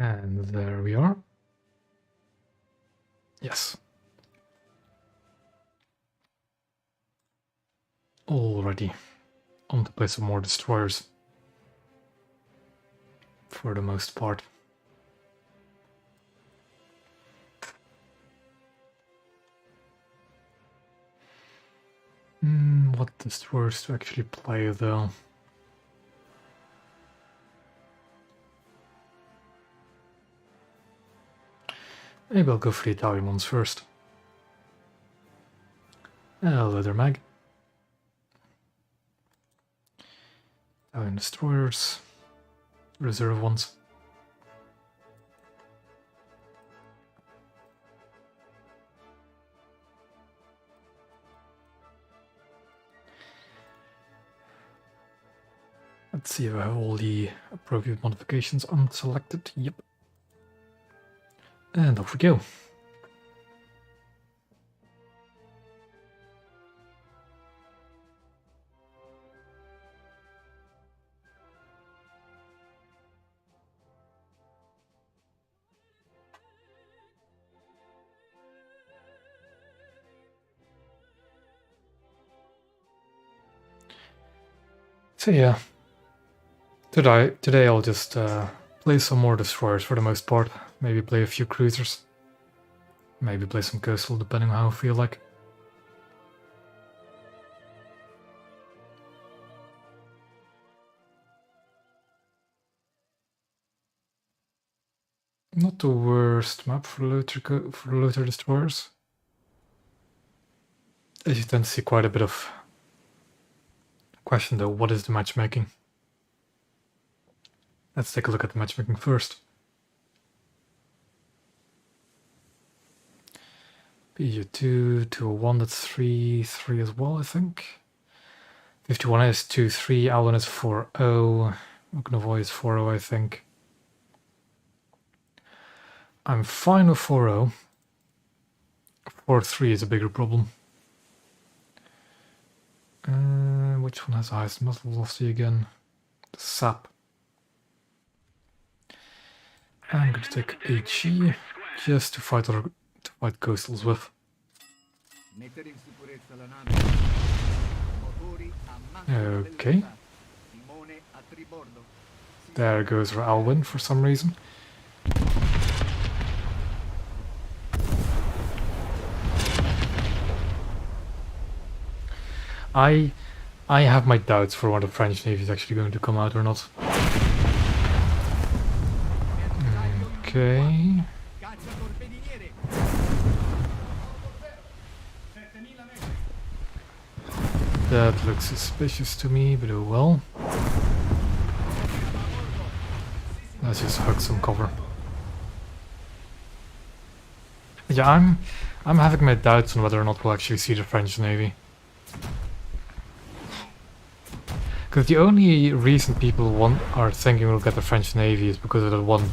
And there we are. Yes. Already on to play some more destroyers. For the most part. What destroyers to actually play though? Maybe I'll go for the Italian ones first. Leather mag. Italian destroyers. Reserve ones. Let's see if I have all the appropriate modifications unselected. Yep. And off we go. So yeah, today I'll just play some more destroyers for the most part. Maybe play a few cruisers. Maybe play some coastal, depending on how I feel like. Not the worst map for looter destroyers. As you tend to see quite a bit of question though, what is the matchmaking? Let's take a look at the matchmaking first. PU2, 201, that's 3, 3 as well, I think. 51 is 2, 3, Allen is 4, 0, Oknovoy is 4, 0, I think. I'm fine with 4, 0. 4, 3 is a bigger problem. Which one has the highest muscle velocity again? The sap. I'm going to take HE just to fight coastals with. Okay. There goes our Alwyn for some reason. I have my doubts for when the French Navy is actually going to come out or not. Okay. That looks suspicious to me, but oh well. Let's just hug some cover. Yeah, I'm having my doubts on whether or not we'll actually see the French Navy. Because the only reason people are thinking we'll get the French Navy is because of that one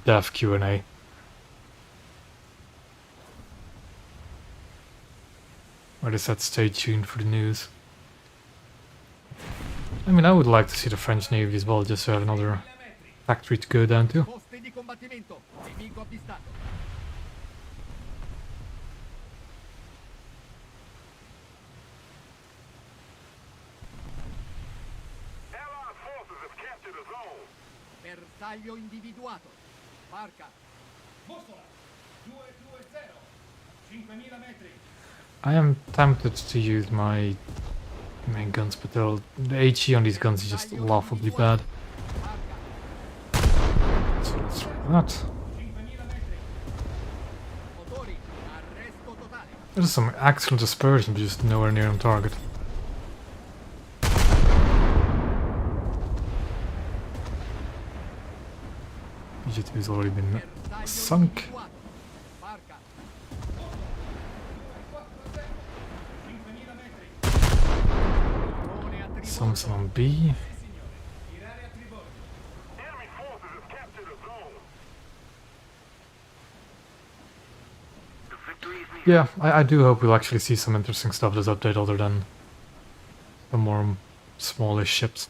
dev Q&A. Where they said stay tuned for the news. I mean, I would like to see the French Navy as well, just to have another factory to go down to. Bersaglio individuato. Marca. Bussola. 220. 5000 metri. I am tempted to use my main guns, but the HE on these guns is just laughably bad. So let's try that. There's some excellent dispersion, but just nowhere near on target. PG2 has already been sunk. Something on B. Yeah, I do hope we'll actually see some interesting stuff this update other than the more smallish ships.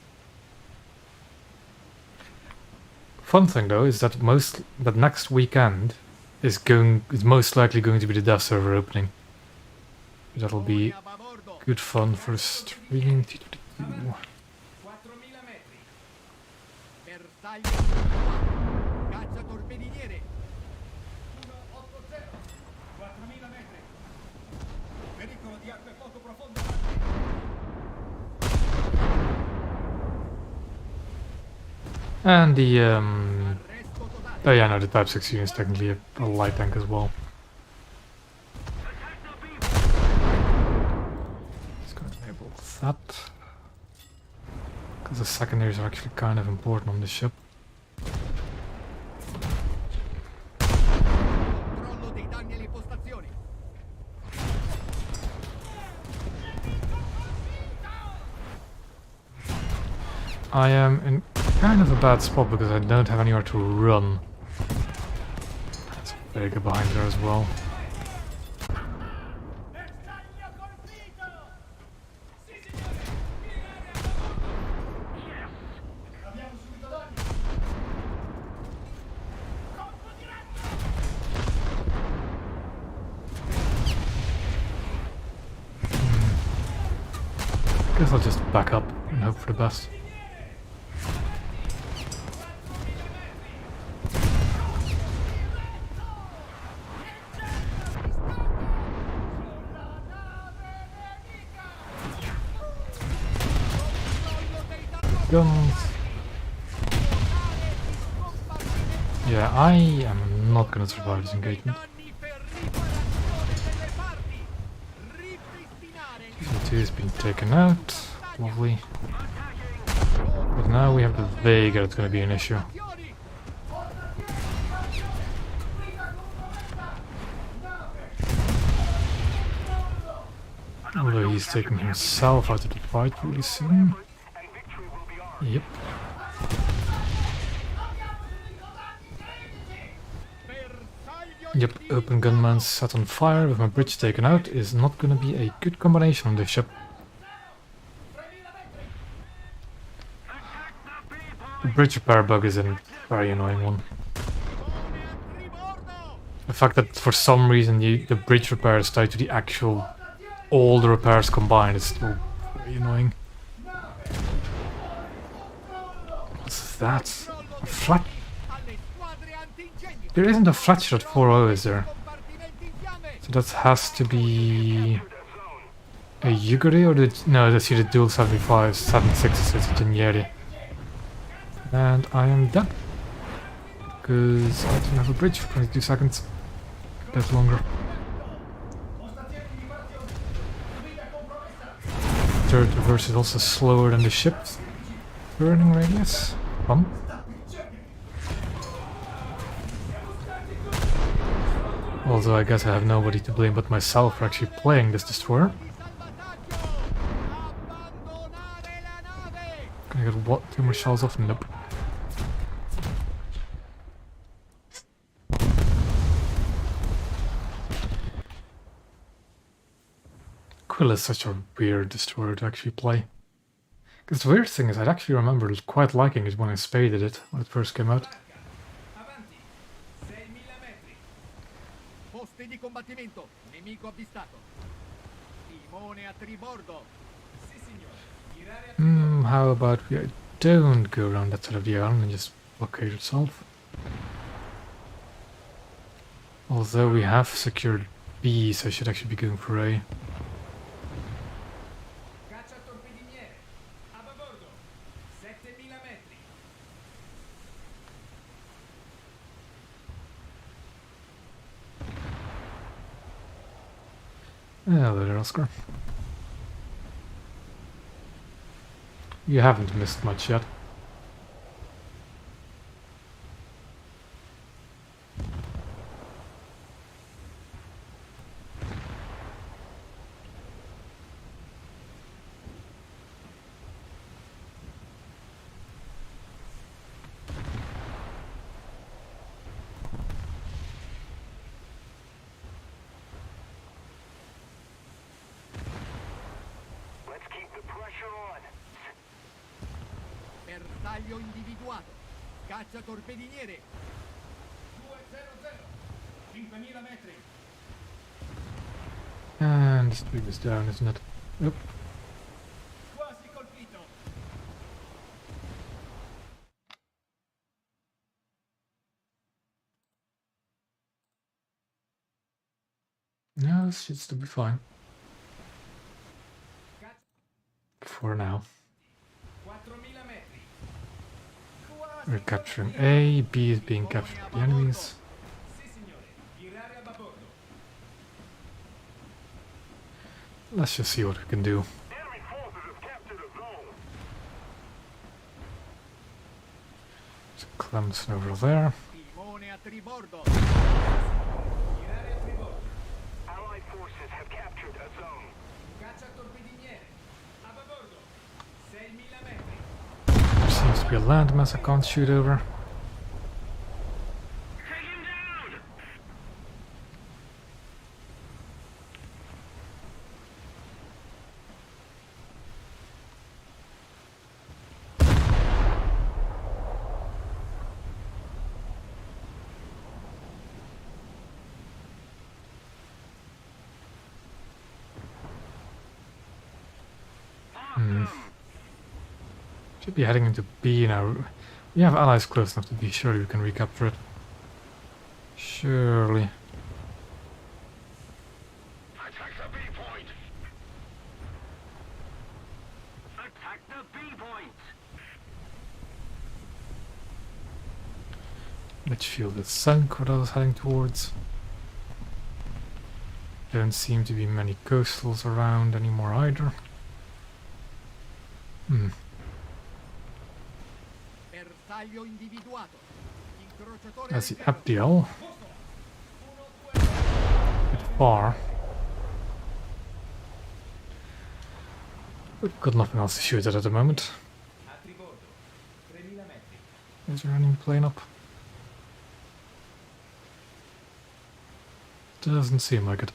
fun thing though is that next weekend is most likely going to be the dev server opening. That'll be good fun for streaming. 4000 metri. Bersaglio. Caccia torpediniere. 180. 4000 metri. Pericolo di acque poco profonde. And the Arresto totale. oh yeah, no, the Type 16 is technically a light tank as well. Just gonna enable that. Because the secondaries are actually kind of important on the ship. Controllo dei danni alle postazioni. I am in kind of a bad spot because I don't have anywhere to run. There's a Vega behind there as well. Bersaglio colpito. Sì, signore. Abbiamo subito danni. Colpo diretto. Guess I'll just back up and hope for the best. Guns. Yeah, I am not gonna survive this engagement. G2 has been taken out. Lovely. But now we have the Vega that's gonna be an issue. Although he's taking himself out of the fight really soon. Yep. Yep, open gunman set on fire with my bridge taken out is not gonna be a good combination on this ship. The bridge repair bug is a very annoying one. The fact that for some reason the bridge repair is tied to the actual all the repairs combined is still very annoying. What's that? A flat? There isn't a fracture at 4.0, is there? So that has to be a Yuguri or no, that's the dual 75s, 76s, it's a Genieri. And I am dead. Because I don't have a bridge for 22 seconds. That's longer. Third reverse is also slower than the ship's burning radius. Fun. Although I guess I have nobody to blame but myself for actually playing this destroyer. Can I get what? 2 more shells off? Nope. Quill is such a weird destroyer to actually play. Because the weird thing is I actually remember quite liking it when I spaded it when it first came out. Avanti. 6000 metri. Posti di combattimento. Nemico avvistato. Timone a tribordo. Sì, signore. Girare a tribordo. How about we don't go around that side of the island and just blockade itself? Although we have secured B, so I should actually be going for A. Caccia torpediniere. A babordo. 7000 metri. Hello there, Oscar. You haven't missed much yet. Bersaglio individuato. Caccia torpediniere. 200. 5000 metri. And the speed is down, isn't it? Yep. Quasi colpito. No, this should still be fine. For now. 4000 metri. We're capturing A, B is being captured by the enemies. Sì, signore. Girare a babordo. Let's just see what we can do. Enemy forces have captured a zone. So Clemson over there. Timone a tribordo. Girare a tribordo. Allied forces have captured a zone. Caccia torpediniere. A babordo. 6000 metri. There seems to be a landmass I can't shoot over. Take him down! Should be heading into B now. We have allies close enough to be sure we can recapture it. Surely. Attack the B point! Attack the B point! Midfield is sunk, what I was heading towards. Don't seem to be many coastals around anymore either. Bersaglio individuato. Incrociatore That's the all'interno. Abdiel. A bit far. We've got nothing else to shoot at the moment. A tribordo. 3000 metri. Is there any plane up? Doesn't seem like it.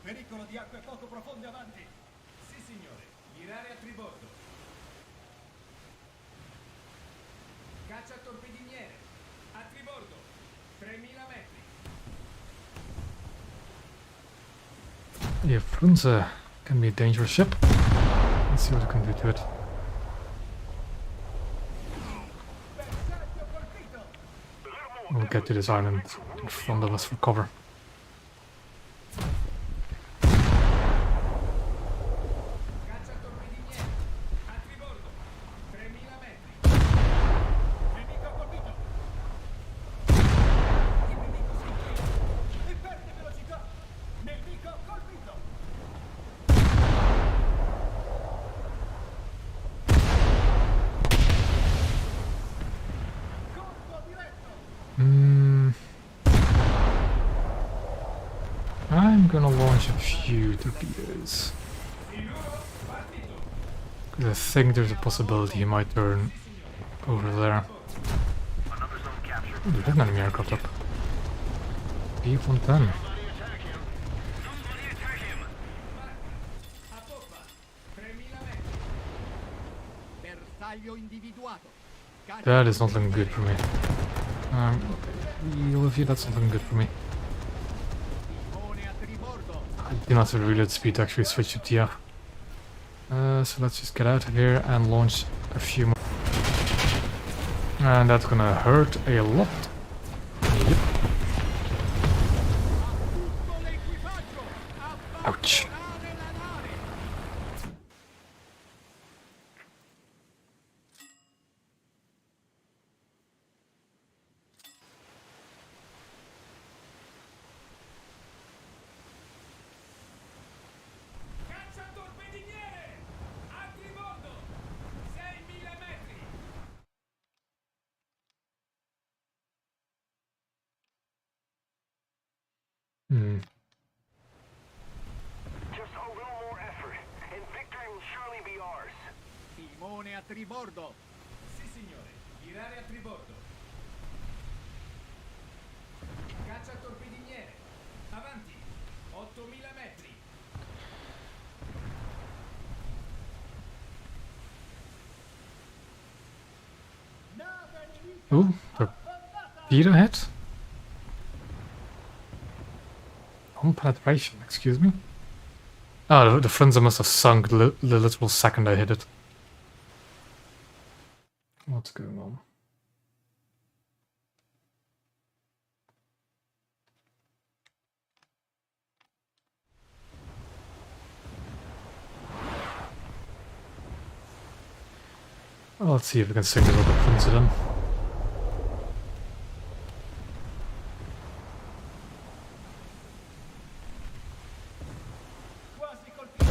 Pericolo di acque poco profonde avanti. Sì, signore. Girare a tribordo. Caccia torpediniere. A tribordo. 3000 metri. Yeah, Frunze can be a dangerous ship. Let's see what we can do to it. Bersaglio colpito. We'll get to this island in front of us for cover. Caccia torpediniere. A tribordo. 3000 metri. Nemico colpito. Il nemico si inclina e perde velocità. Nemico colpito. Colpo diretto. I'm gonna launch a few torpedoes. Because I think there's a possibility he might turn over there. Another zone captured. Ooh, there's an enemy aircraft up. B-110. Somebody attack him! Somebody attack him! A poppa. 3000 metri. Bersaglio individuato. Caccia That is not looking good for me. Olivia, that's not looking good for me. Timone a tribordo. I do not have the reload speed to actually switch to TF. So let's just get out of here and launch a few more. And that's gonna hurt a lot. Yep. Tutto l'equipaggio. Ouch. Abbandonare la nave. Caccia torpediniere. A tribordo. 6000 metri. Just a little more effort, and victory will surely be ours. Timone a tribordo. Sì, signore. Girare a tribordo. Caccia torpediniere. Avanti. 8000 metri. Ooh, torpedo hit? On penetration, excuse me? Oh, the Frenzy must have sunk the literal second I hit it. What's going on? Well, let's see if we can sink this other Frenzy then. Quasi colpito.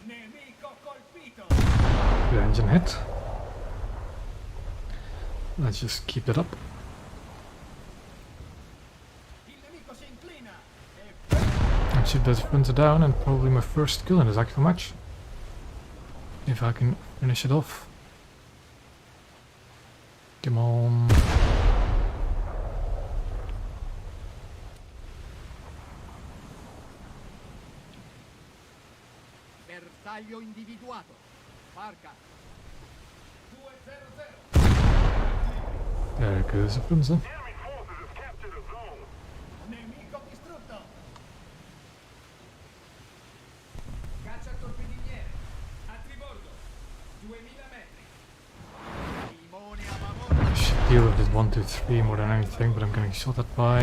Nemico colpito. The engine hit. Let's just keep it up. Il nemico si inclina. And shoot this Frenzy down, and probably my first kill in this actual match. If I can finish it off. Come on. Bersaglio individuato. Marca. 200. There goes the Frenzy. Enemy forces have captured a zone. Nemico distrutto. Caccia torpediniere. A tribordo. 2000 metri. Timone a favore. I should deal with this 1, 2, 3 more than anything, but I'm getting shot at by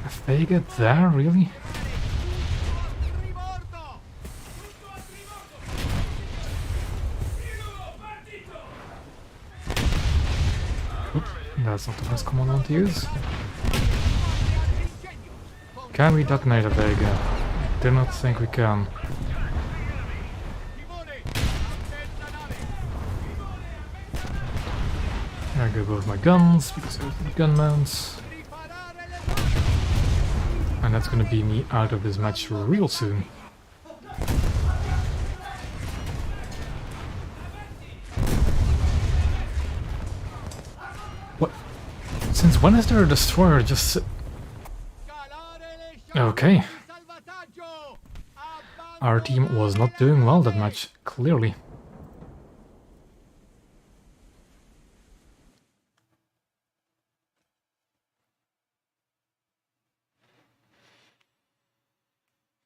a Vega there, really? Tribordo. Tutto a tribordo. Tiro partito. Oop, that's not the best command I want to use. Can we detonate a Vega? I do not think we can. Timone. Attenta nave. There go both my guns, because there's the gun mounts. Riparare le navi. And that's gonna be me out of this match real soon. What? Since when is there a destroyer just Scalare le sciole Okay. di salvataggio. Our team was not doing well that match, clearly.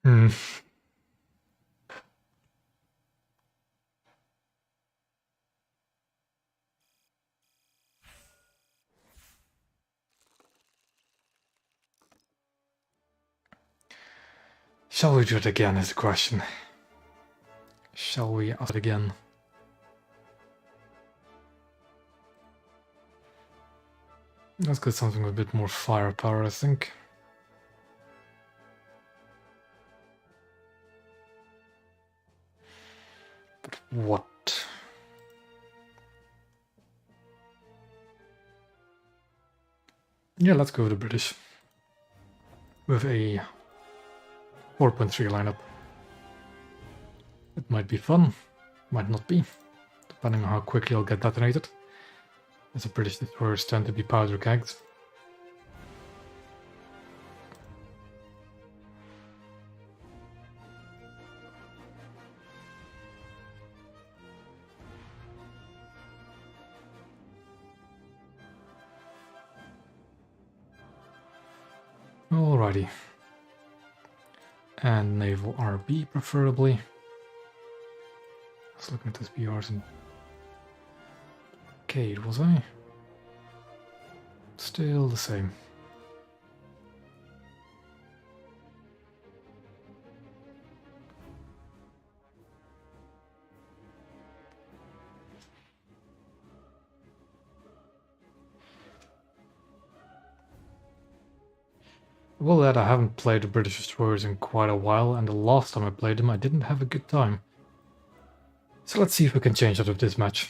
Hmm. Shall we do it again is the question. Shall we ask it again? Let's get something with a bit more firepower, I think. But what? Yeah, let's go with the British. With a 4.3 lineup. It might be fun, might not be, depending on how quickly I'll get detonated, as the British destroyers tend to be powder kegs. Alrighty. And naval RB preferably. I was looking at this BRs and Cade, was I? Still the same. Well, that I haven't played the British destroyers in quite a while, and the last time I played them I didn't have a good time. So let's see if we can change that with this match.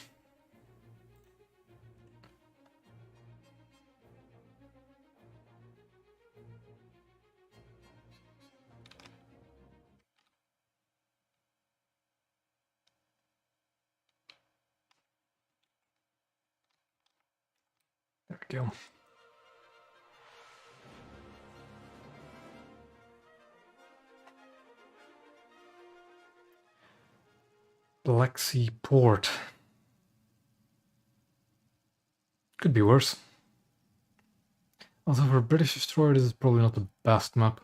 There we go. Black Sea port. Could be worse. Although for a British destroyer, this is probably not the best map.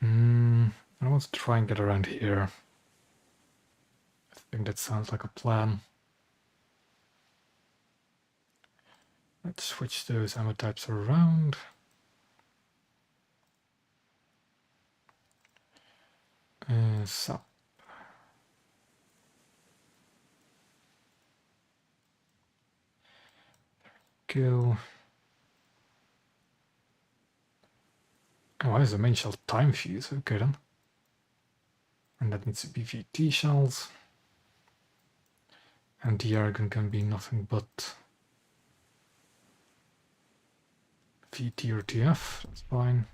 I want to try and get around here. I think that sounds like a plan. Let's switch those ammo types around. Sap. Go. Oh, why is the main shell time fuse? Okay then. And that needs to be VT shells. And the airgun can be nothing but VT or TF, that's fine.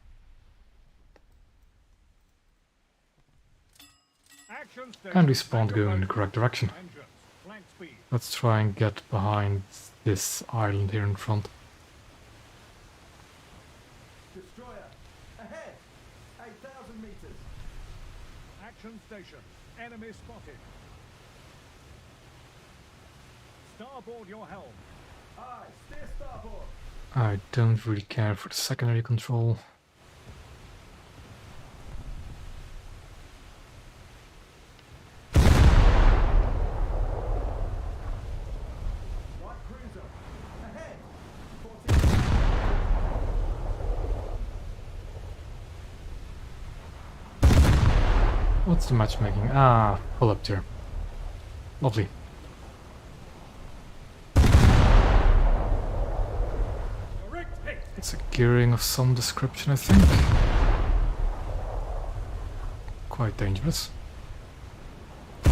And we spawned going in the correct direction. Let's try and get behind this island here in front. Destroyer, ahead! 8,000 meters. Action station. Enemy spotted. Starboard your helm. Aye, steer starboard. I don't really care for the secondary control. White cruiser, ahead! 14. What's the matchmaking? Ah, pull up there. Lovely. It's a gearing of some description, I think. Quite dangerous. Aye,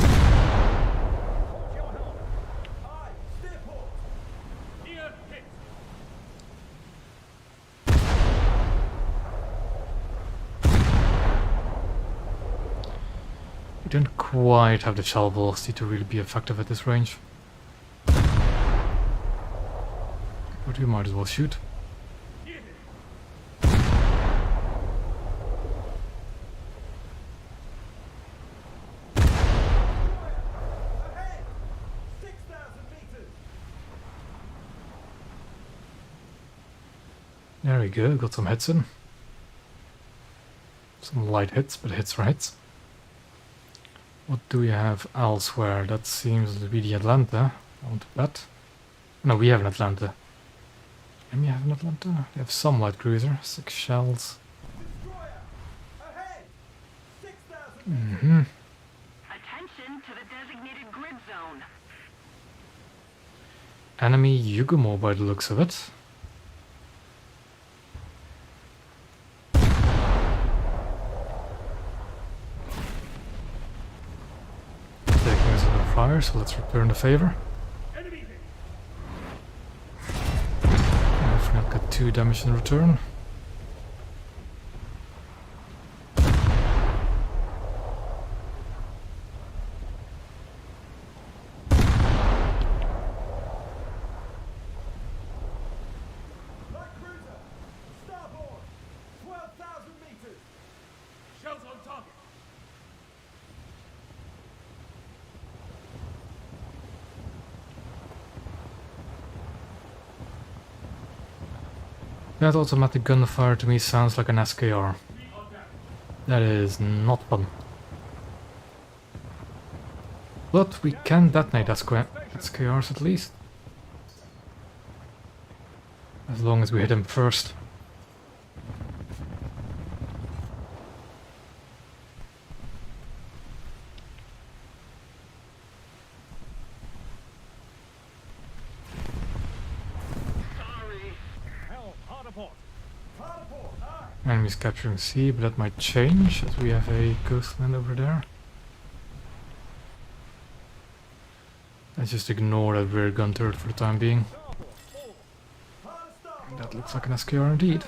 steer port. Here, hit. We don't quite have the shell velocity to really be effective at this range. But we might as well shoot. Ahead! 6,000 meters. There we go, got some hits in. Some light hits, but hits are hits. What do we have elsewhere? That seems to be the Atlanta. I want to bet. No, we have an Atlanta. And we have an Atlanta. We have some light cruiser, 6 shells. Destroyer, ahead! 6,000 meters. Attention to the designated grid zone. Enemy Yugumo by the looks of it. Taking us under fire, so let's return the favor. Hopefully not get 2 damage in return. Light cruiser, starboard. 12,000 meters. Shells on target. That automatic gunfire to me sounds like an SKR. That is not fun. But we can detonate SKRs at least. As long as we hit him first. Helm, hard aport. Hard port, aye. Enemies capturing C, but that might change as we have a coastline over there. Let's just ignore that rear gun turret for the time being. Starboard, forward. Hard starboard. That looks like an SKR indeed.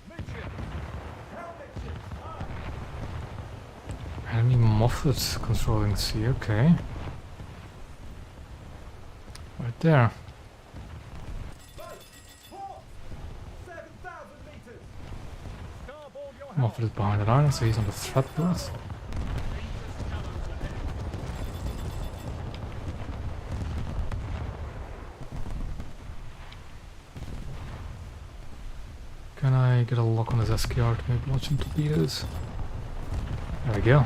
Midship. Helm midship, aye. Enemy Moffat controlling C, okay. Right there. Boat, port. 7,000 meters. Starboard your helm. Moffat is behind that island, so he's on the threat path. Can I get a lock on his SKR to maybe launch some torpedoes? There we go.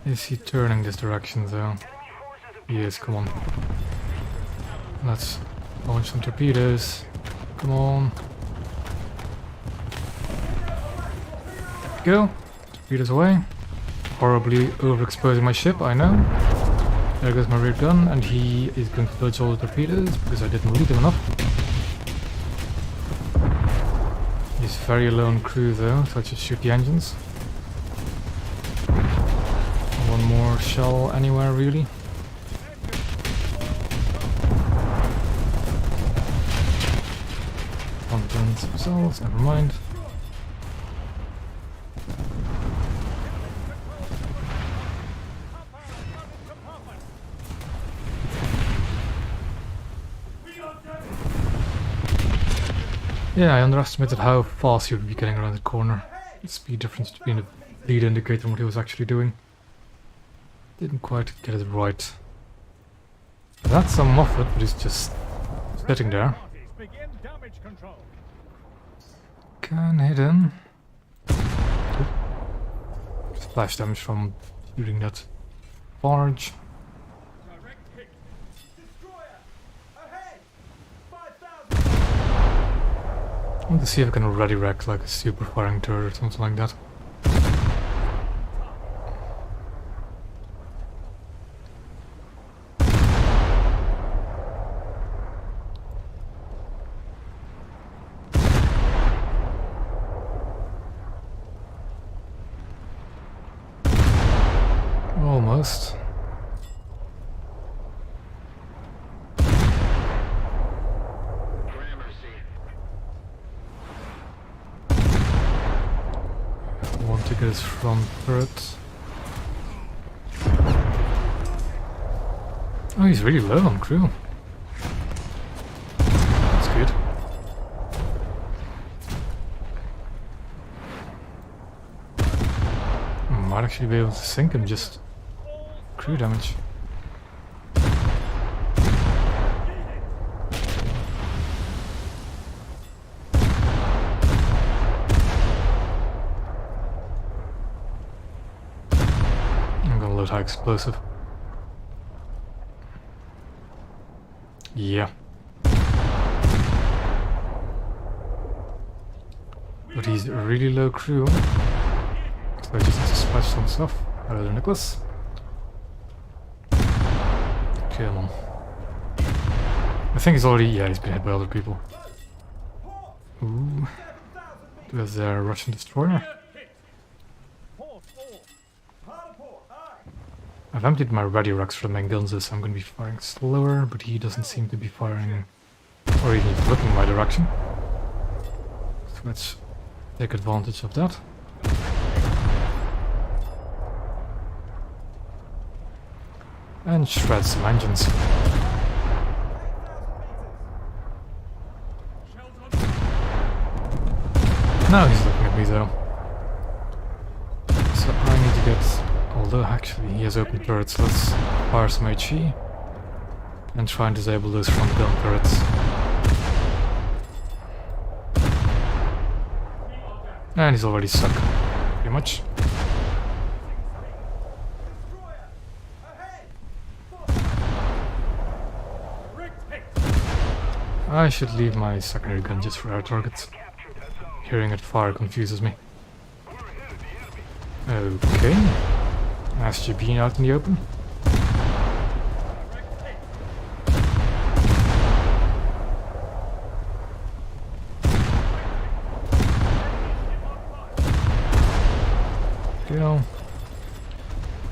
Is he turning this direction though? He is, come on. Let's launch some torpedoes. Come on. There we go. Torpedoes away. Horribly overexposing my ship, I know. There goes my rear gun, and he is going to dodge all the torpedoes because I didn't lead him enough. He's very low on crew though, so I just shoot the engines. One more shell anywhere really. One guns themselves, never mind. Yeah, I underestimated how fast he would be getting around the corner. The speed difference between the lead indicator and what he was actually doing. Didn't quite get it right. That's some Moffat, but he's just sitting there. Begin damage control. Can hit him. Splash damage from shooting that barge. Direct hit. Destroyer! Ahead! 5,000! I want to see if I can ready wreck like a super firing turret or something like that. Almost. Want to get his front turret. Oh, he's really low on crew. That's good. Might actually be able to sink him, just crew damage. I'm gonna load high explosive. Yeah. But he's really low crew. So I just need to splash some stuff. Hello there, Nicholas. Come on. I think he's already... yeah, he's been hit by other people. Ooh. There's a Russian destroyer. Port all. Hard port, aye! I've emptied my ready racks for the main guns, so I'm going to be firing slower, but he doesn't seem to be firing or even looking my direction. So let's take advantage of that. And shred some engines. Shells on. Now he's looking at me though. So I need to get... although actually he has open turrets, let's fire some HE and try and disable those front gun turrets. And he's already stuck, pretty much. I should leave my secondary gun just for our targets. Hearing it fire confuses me. Okay. SGB out in the open. Go.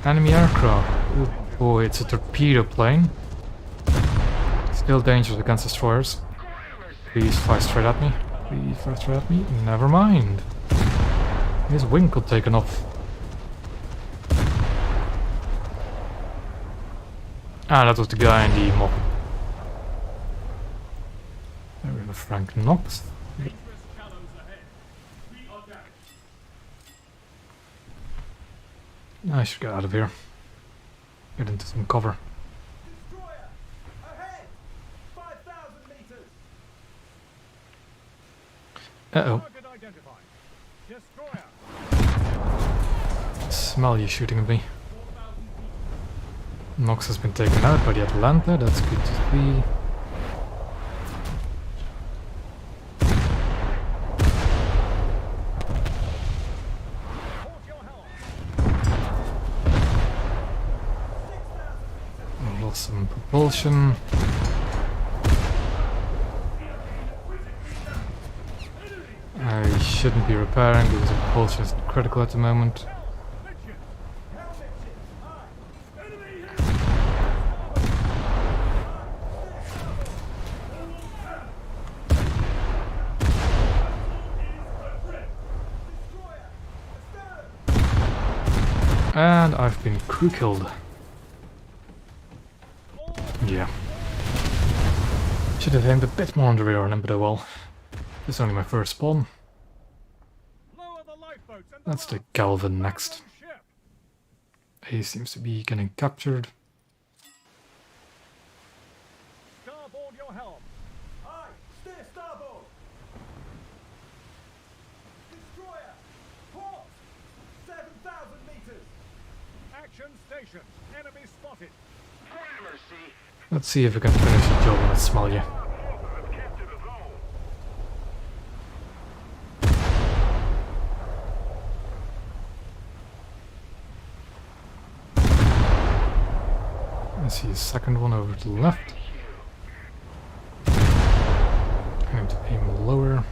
Enemy aircraft. Oh boy, it's a torpedo plane. Still dangerous against destroyers. Please fly straight at me. Please fly straight at me. Never mind. His wing got taken off. Ah, that was the guy in the mob. There we have a Frank Knox. I should get out of here. Get into some cover. Uh-oh. Target identified. Destroyer. Smell you shooting at me. Nox has been taken out by the Atlanta, that's good to see. Port your helm. I lost some propulsion. I shouldn't be repairing because the propulsion is critical at the moment. And I've been crew killed. Yeah. Should have aimed a bit more on the rear end, but oh well. This is only my first spawn. Lower the lifeboats and the Let's take boats. Galvin next. Ship. A seems to be getting captured. Starboard your helm. Aye, steer starboard. Destroyer, port. 7,000 meters. Action station. Enemy spotted. Gramercy. Let's see if we can finish the job on Smalja. Our forces have captured a zone. I see a second one over to the left. I need to aim lower,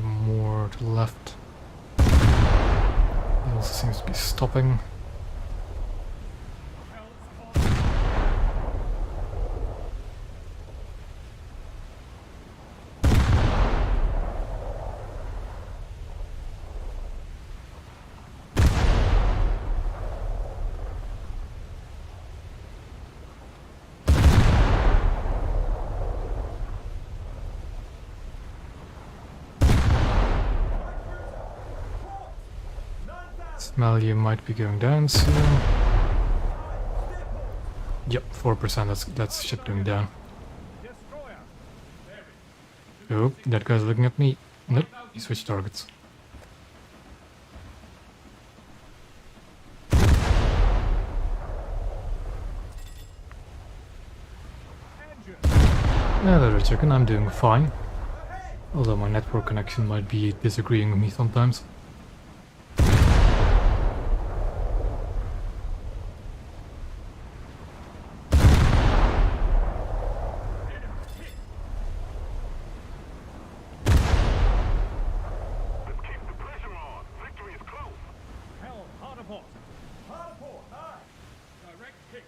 more to the left. He also seems to be stopping. Smell you might be going down soon. Yep, 4%, that's ship going down. Destroyer. Oh, that guy's looking at me. Nope, he switched targets. Engine. Hello, chicken, I'm doing fine. Although my network connection might be disagreeing with me sometimes. Let's keep the pressure on. Victory is close. Helm. Hard aport. Hard port, aye. Direct hit.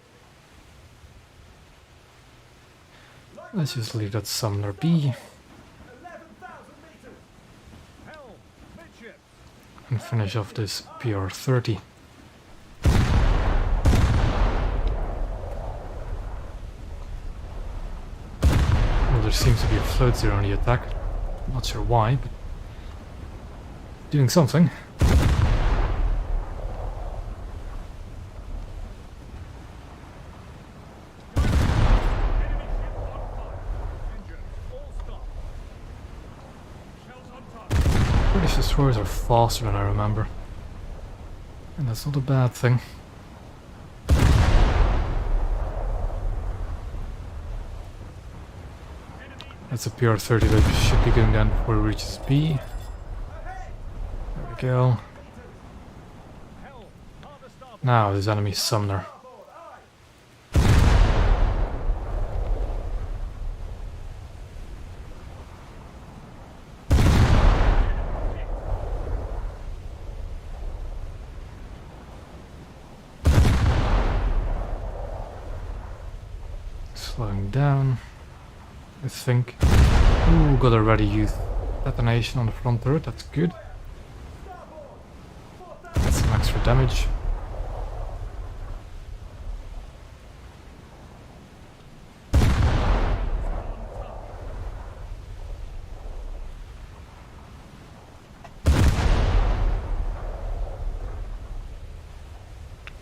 Let's just leave that summoner be 11,000 meters. Helm. Midship. and finish off this PR30. Well, there seems to be a float zero on the attack. Not sure why, but doing something. Engine. All stop. Shells on target. British destroyers are faster than I remember. And that's not a bad thing. That's a PR30 that should be going down before it reaches B. There we go. Helm. Harder starboard. Now there's enemy summoner. Slowing down, I think. Ooh, got a ready youth detonation on the front turret, that's good. That's some extra damage.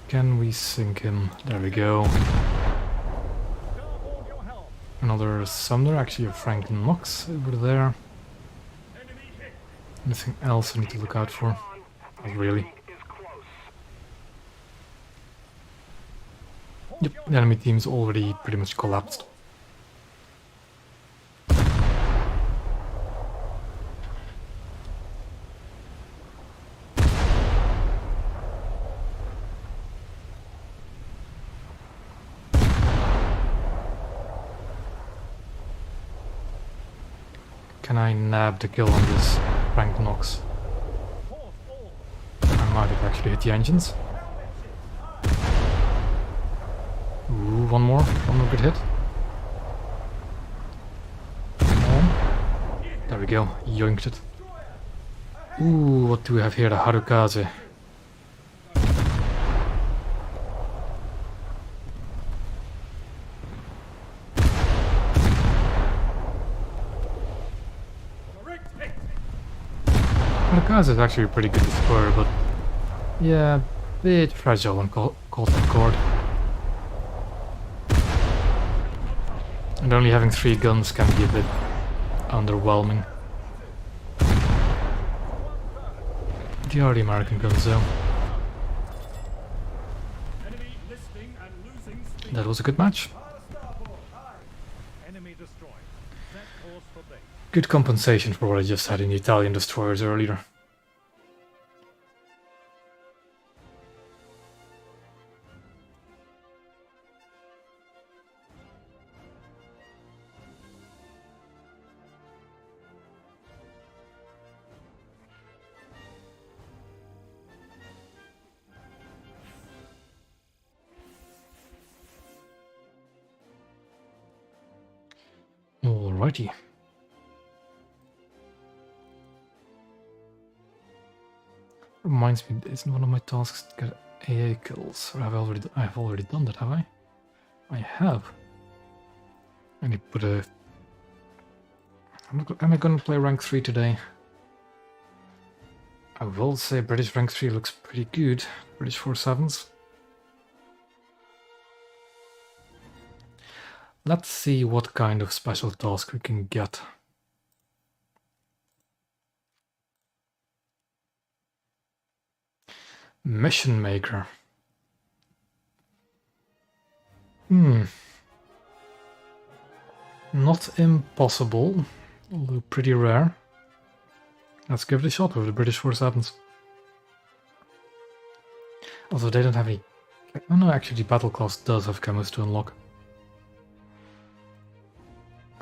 Can we sink him? There we go. Starboard your helm. Another summoner, actually a Franklin Mox over there. Enemy hit. Anything else I need to look out for? Not really. Is close. Yep, the enemy team's already pretty much collapsed. Can I nab the kill on this Frank Knox? I might have actually hit the engines. Ooh, one more good hit. Come on. There we go, yoinked it. Ooh, what do we have here? The Harukaze. Harukaze is actually a pretty good destroyer, but yeah, a bit fragile on caught on cord. And only having 3 guns can be a bit underwhelming. They are the American guns though. Enemy listing and losing speed. That was a good match. Enemy destroyed. Set course for base. Good compensation for what I just had in the Italian destroyers earlier. Alrighty. Reminds me, isn't one of my tasks to get AA kills? Or I've already done that, have I? I have. I need to put a... Am I gonna play rank 3 today? I will say British rank 3 looks pretty good. British 4-7s. Let's see what kind of special task we can get. Mission Maker. Not impossible, although pretty rare. Let's give it a shot with the British 4-7s. Although they don't have any... Oh no, actually the battle class does have camos to unlock.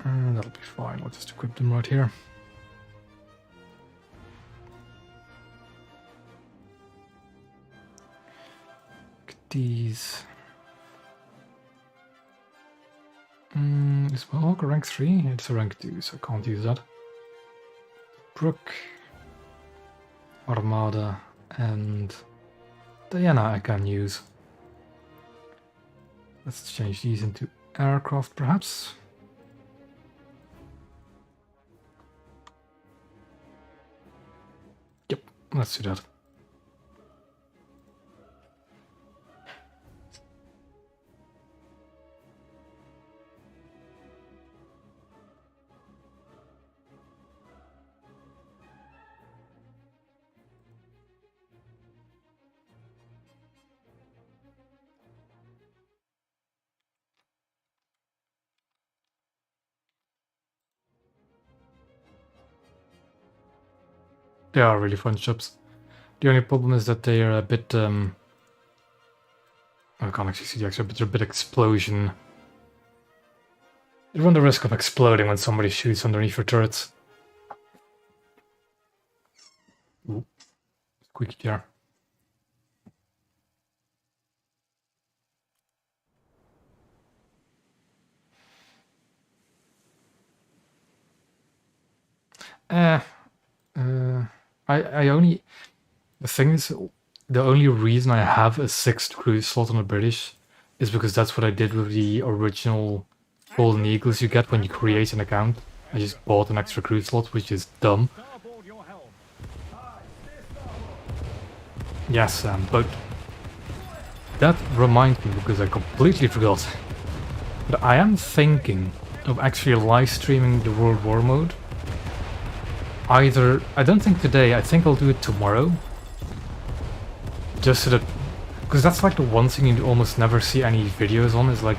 That'll be fine, I'll just equip them right here. Look at these. Is my Hawk a rank 3? It's a rank 2, so I can't use that. Brook, Armada, and Diana I can use. Let's change these into aircraft, perhaps. Yep, let's do that. They are really fun ships. The only problem is that they are a bit, I can't actually see the extra, but they're a bit explosion. They run the risk of exploding when somebody shoots underneath your turrets. Ooh, squeaky chair. I only... The thing is, the only reason I have a 6th cruise slot on the British is because that's what I did with the original Golden Eagles you get when you create an account. I just bought an extra cruise slot, which is dumb. Starboard your helm. Yes, but that reminds me, because I completely forgot. But I am thinking of actually live streaming the World War mode. either... I don't think today, I think I'll do it tomorrow. Just so that... Because that's like the one thing you almost never see any videos on, is like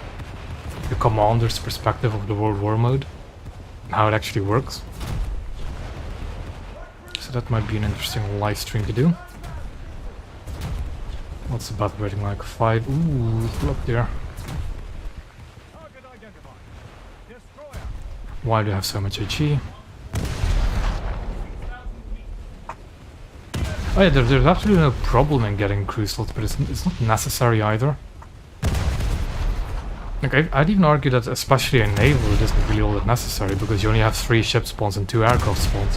the commander's perspective of the World War mode. How it actually works. So that might be an interesting live stream to do. What's the battle rating like? 5. Ooh, still up there. Target identified. Destroyer. Why do I have so much HE? Oh yeah, there's absolutely no problem in getting crew slots, but it's not necessary either. Like, I'd even argue that especially in naval it isn't really all that necessary, because you only have 3 ship spawns and 2 aircraft spawns.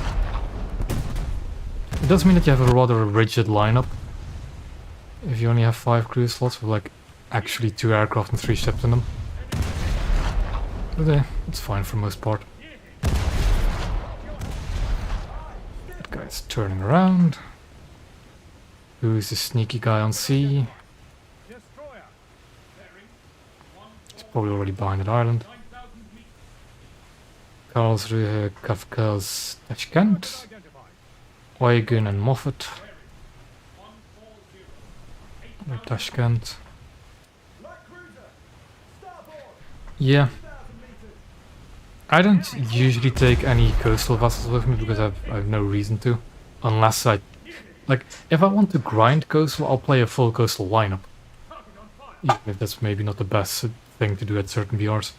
It does mean that you have a rather rigid lineup. If you only have 5 crew slots with like actually 2 aircraft and 3 ships in them. But it's fine for the most part. That guy's turning around. Who's the sneaky guy on sea? Destroyer. He's probably already behind that island. Karlsruhe, Kafka's Tashkent, Eugen and Moffat. Tashkent. Yeah. I don't usually take any coastal vessels with me because I have no reason to. Unless I... Like, if I want to grind coastal, I'll play a full coastal lineup. Even if that's maybe not the best thing to do at certain VRs.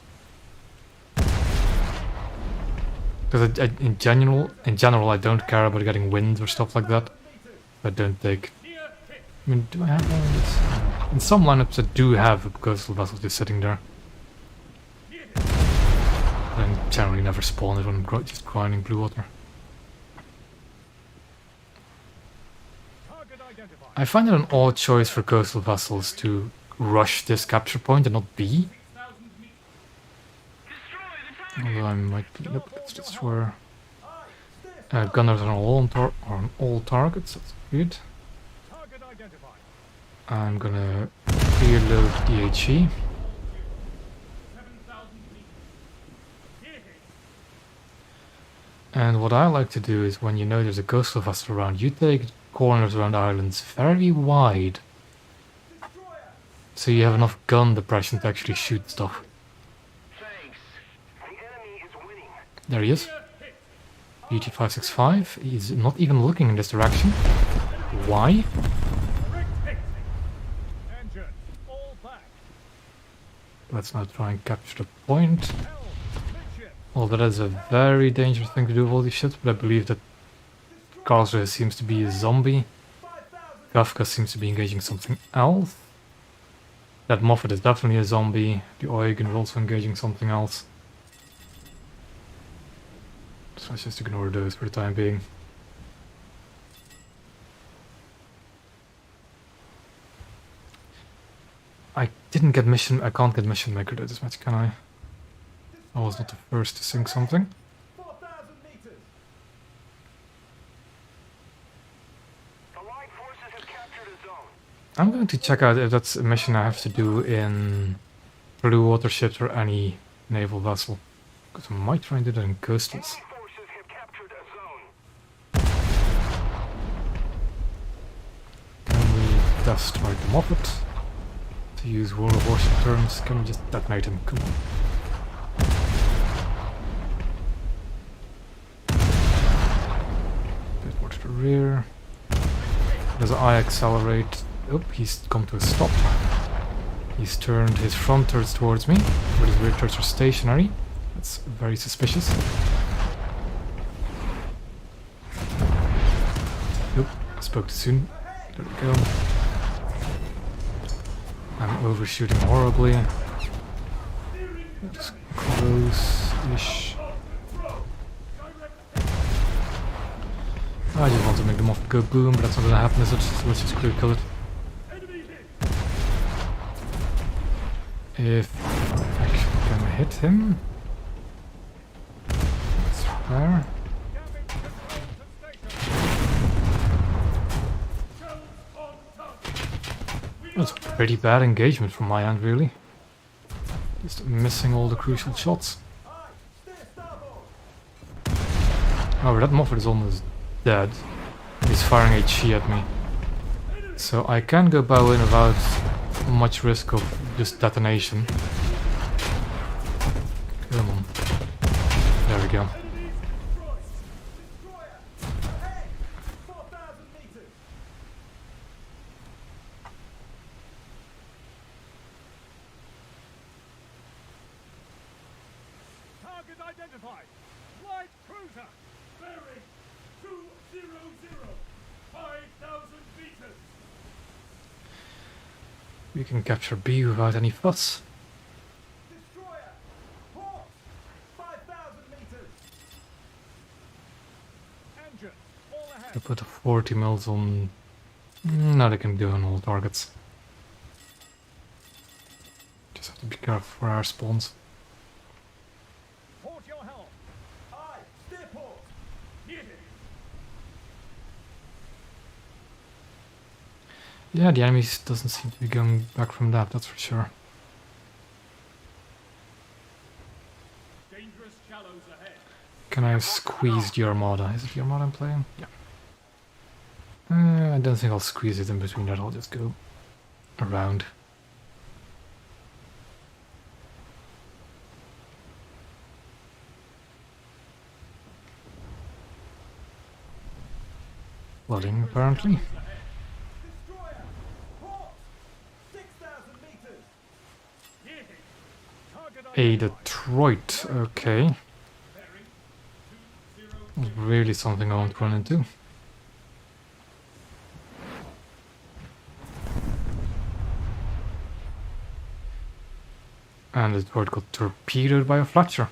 Because in general, I don't care about getting wind or stuff like that. I don't take... I mean, do I have one of this? In some lineups I do have a coastal vessel just sitting there. I generally never spawn it when I'm just grinding blue water. I find it an odd choice for coastal vessels to rush this capture point and not B. Although I might be... Nope, let's destroy... gunners are on all targets, that's good. I'm gonna reload DHE. And what I like to do is when you know there's a coastal vessel around, you take corners around islands very wide. So you have enough gun depression to actually shoot stuff. Thanks. The enemy is winning. There he is. BT-565. He's not even looking in this direction. Why? Engine. All back. Let's now try and capture the point. Helm. Midship. Well, that is a very dangerous thing to do with all these ships, but I believe that Karlsruhe seems to be a zombie. Kafka seems to be engaging something else. That Moffat is definitely a zombie. The Eugen is also engaging something else. So let's just ignore those for the time being. I didn't get mission... I can't get mission maker this match, can I? I was not the first to sink something. 4,000 meters. Allied forces have captured a zone. I'm going to check out if that's a mission I have to do in blue water ships or any naval vessel. Because I might try and do that in coastals. Enemy forces have captured a zone. Can we destroy the Moffat? To use World of Warship terms, can we just detonate him? Come on. Bit more to the rear. As I accelerate... Oh, he's come to a stop. He's turned his front turrets towards me, but his rear turrets are stationary. That's very suspicious. Nope, I spoke too soon. There we go. I'm overshooting horribly. Just close-ish. I just want to make them off go boom, but that's not gonna happen, is it? So let's just quickly kill it. If I actually can hit him. That's there. That's a pretty bad engagement from my end, really. Just missing all the crucial shots. Oh, that Moffat is almost dead. He's firing HE at me. So I can go bow in without much risk of just detonation. Come on. There we go. Enemies destroyed. Destroyer. Ahead. 4,000 meters. Target identified. Light cruiser. Bearing 200. 5,000 meters. We can capture B without any fuss. Destroyer. Port. 5,000 meters. Engine. All ahead. I put the 40 mils on. No, they can do on all targets. Just have to be careful for our spawns. Port your helm. Aye. Steer port. Hit it. Yeah, the enemies doesn't seem to be going back from that, that's for sure. Dangerous shallows ahead. Can I squeeze the Armada? Is it the Armada I'm playing? Yeah. I don't think I'll squeeze it in between that, I'll just go around. Flooding, apparently. Destroyer. Port. 6,000 meters. Hit it. Target A identified. Detroit, okay. Really something I want to run into. And the Detroit got torpedoed by a Fletcher.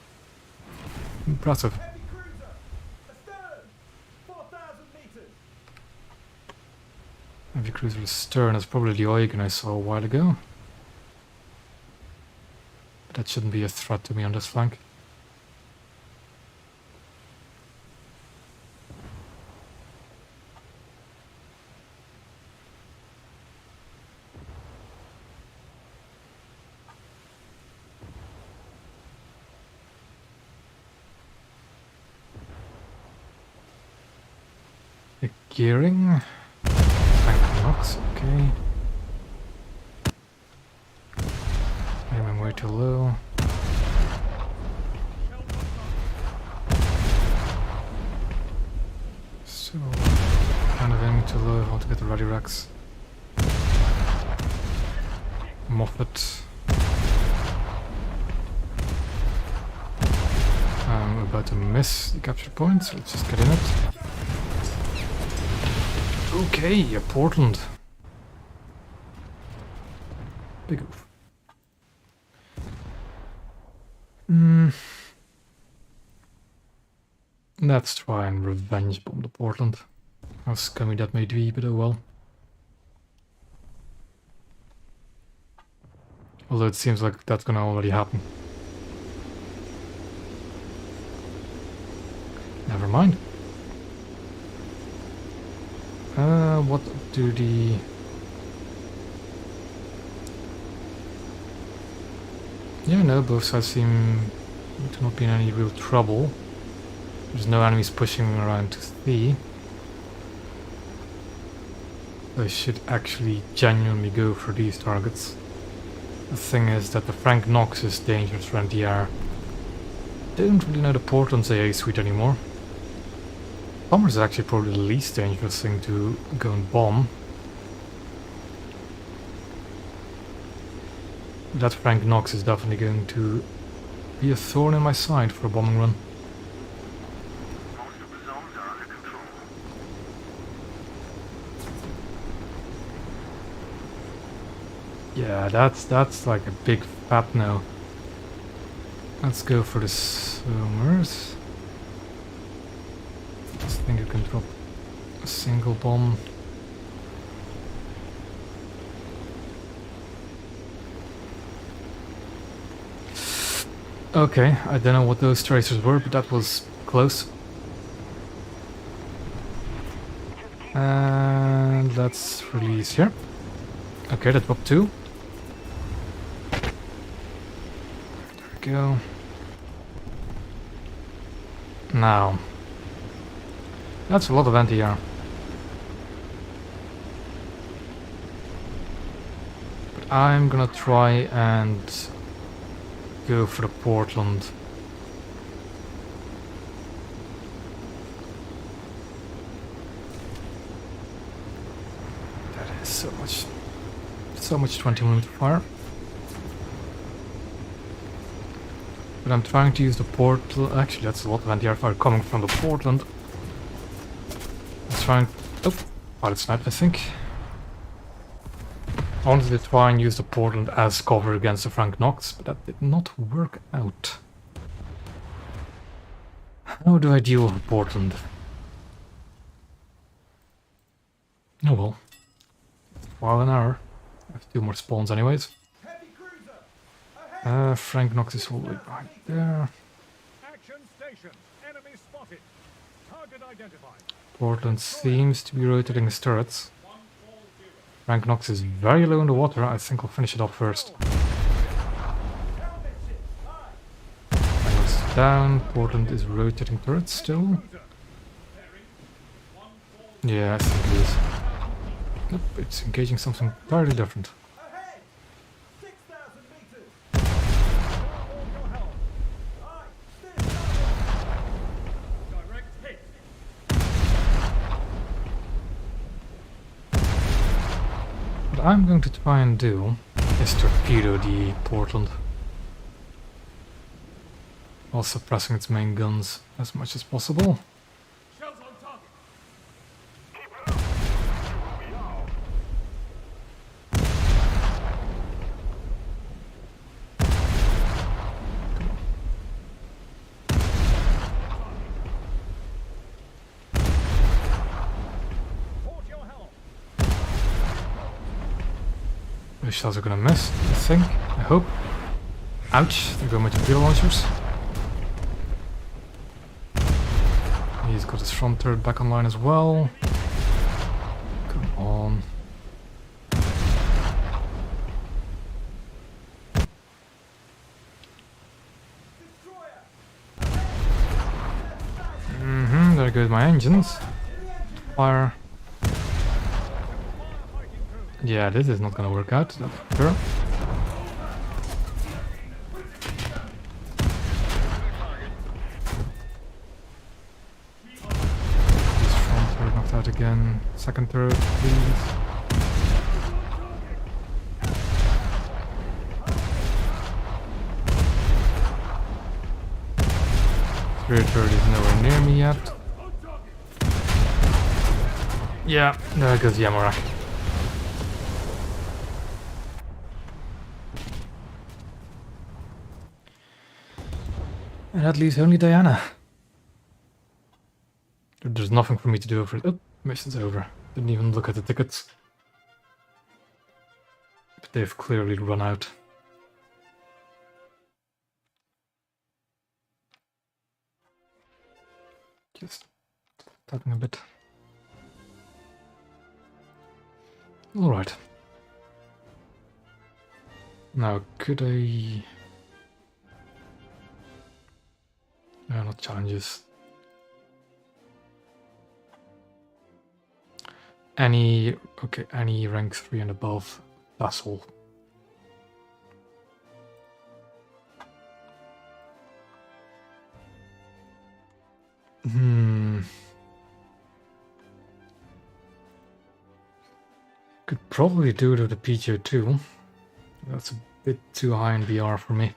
Impressive. Heavy cruiser. Astern. 4,000 meters. Heavy cruiser astern is probably the Eugen I saw a while ago. But that shouldn't be a threat to me on this flank. The gearing. Tank knocks, okay. Aiming way too low. So, kind of aiming too low. I want to get the ready racks. Moffat. I'm about to miss the capture point, so let's just get in it. Okay, Portland. Big oof. Let's try and revenge bomb the Portland. How scummy that may be, but oh well. Although it seems like that's gonna already happen. Never mind. What do the... Yeah, no, both sides seem to not be in any real trouble. There's no enemies pushing around to C. They should actually genuinely go for these targets. The thing is that the Frank Knox is dangerous for NTR. Don't really know the Portland's AA suite anymore. Bombers is actually probably the least dangerous thing to go and bomb. That Frank Knox is definitely going to be a thorn in my side for a bombing run. Most of the zones are under control. Yeah, that's like a big fat no. Let's go for the Summers. Just think you can drop a single bomb. Okay, I don't know what those tracers were, but that was close. And let's release here. Okay, that dropped two. There we go. Now, That's a lot of anti-air. But I'm gonna try and go for the Portland. That is so much 20mm fire. But I'm trying to use the Portland. Actually, that's a lot of anti-air fire coming from the Portland. I'm trying. Oh, pilot sniped, I think. I wanted to try and use the Portland as cover against the Frank Knox, but that did not work out. How do I deal with Portland? Oh well. While an hour. I have 2 more spawns anyways. Heavy cruiser! Ahead! Frank Knox is all the way right there. Action station. Enemy spotted. Target identified. Portland seems to be rotating his turrets. Frank Knox is very low in the water. I think I'll finish it off first. Helmet ship! Aye! Frank Knox is down. Portland is rotating turrets still. Yeah, I think it is. Nope, it's engaging something entirely different. Ahead! 6,000 meters! Hold your helm. Aye! Steer starboard! Direct hit. What I'm going to try and do is torpedo the Portland, while suppressing its main guns as much as possible. Shells on target. Port your helm. The shells are gonna miss, I think. I hope. Ouch, there go my torpedo launchers. He's got his front turret back online as well. Come on. There goes my engines. Fire. Yeah, this is not gonna work out, that's for sure. This front turret knocked out again. Second turret, please. Third turret is nowhere near me yet. Yeah, there goes the ammo rack. And that leaves only Diana. There's nothing for me to do over it. Oh, mission's over. Didn't even look at the tickets. But they've clearly run out. Just tapping a bit. Alright. Now, could I... No, not challenges. Any... Okay, any rank 3 and above. That's all. Could probably do it with the PGO2. That's a bit too high in BR for me.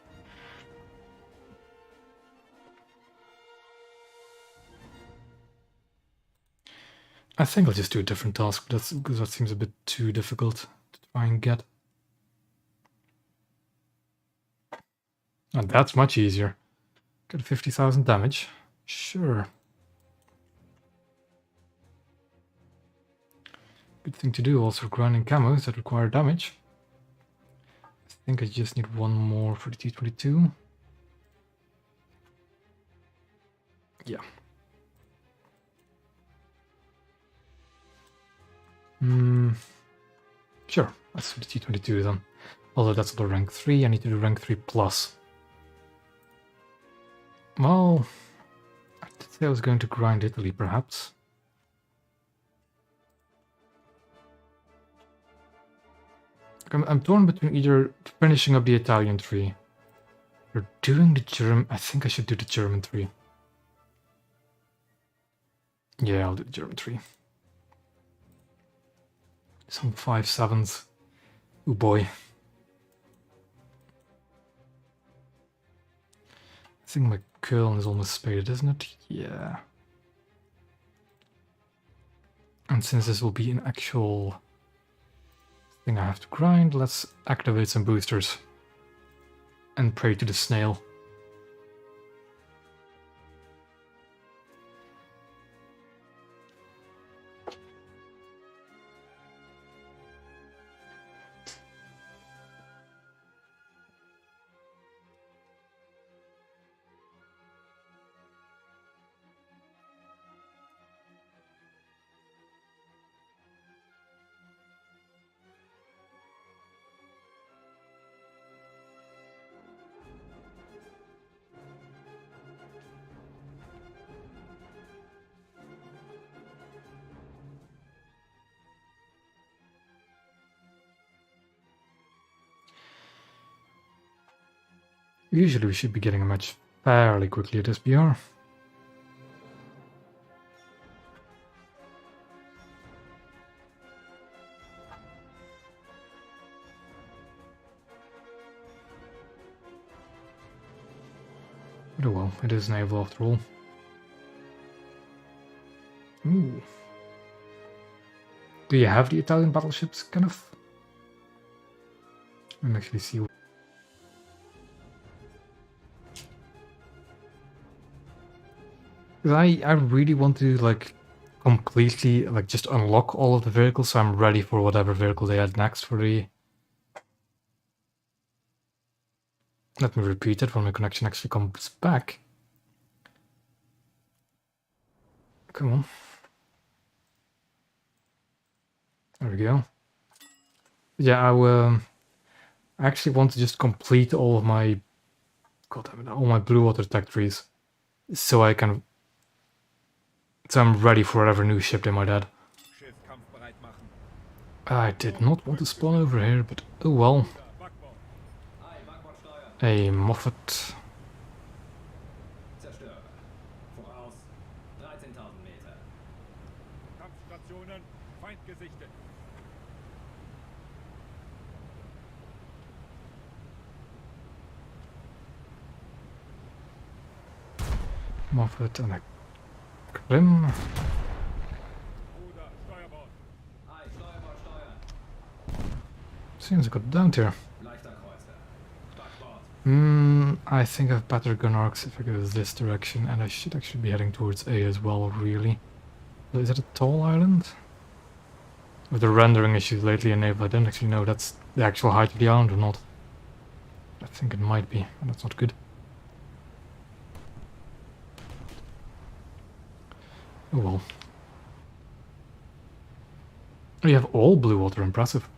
I think I'll just do a different task, because that seems a bit too difficult to try and get. And that's much easier. Get 50,000 damage. Sure. Good thing to do, also grinding camos that require damage. I think I just need one more for the T-22. Yeah. Sure, let's do the T-22 then. Although that's not a rank 3, I need to do rank 3 plus. Well, I did say I was going to grind Italy, perhaps. I'm torn between either finishing up the Italian 3 or doing the German. I think I should do the German 3. Yeah, I'll do the German 3. Some 5/7s. Oh boy. I think my curl is almost spaded, isn't it? Yeah. And since this will be an actual thing I have to grind, let's activate some boosters and pray to the snail. Usually we should be getting a match fairly quickly at SBR. But oh well, it is naval after all. Ooh. Do you have the Italian battleships, kind of? Let me actually see. Because I really want to, like, completely, like, just unlock all of the vehicles, so I'm ready for whatever vehicle they add next for the... Let me repeat it when my connection actually comes back. Come on. There we go. Yeah, I actually want to just complete all of my... God damn it, all my blue water tech trees. So I can... So I'm ready for whatever new ship they might add. I did not want to spawn over here, but oh well. A Moffat. Moffat and a Grim. Seems got down here. I think I have better gun arcs if I go this direction, and I should actually be heading towards A as well, really. Is it a tall island? With the rendering issues lately enabled, I don't actually know that's the actual height of the island or not. I think it might be, and that's not good. Oh well. We have all blue water, impressive.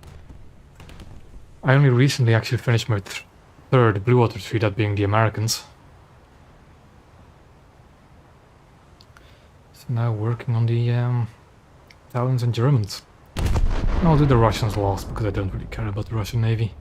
I only recently actually finished my third blue water tree, that being the Americans. So now working on the Italians and Germans. I'll do the Russians last because I don't really care about the Russian Navy.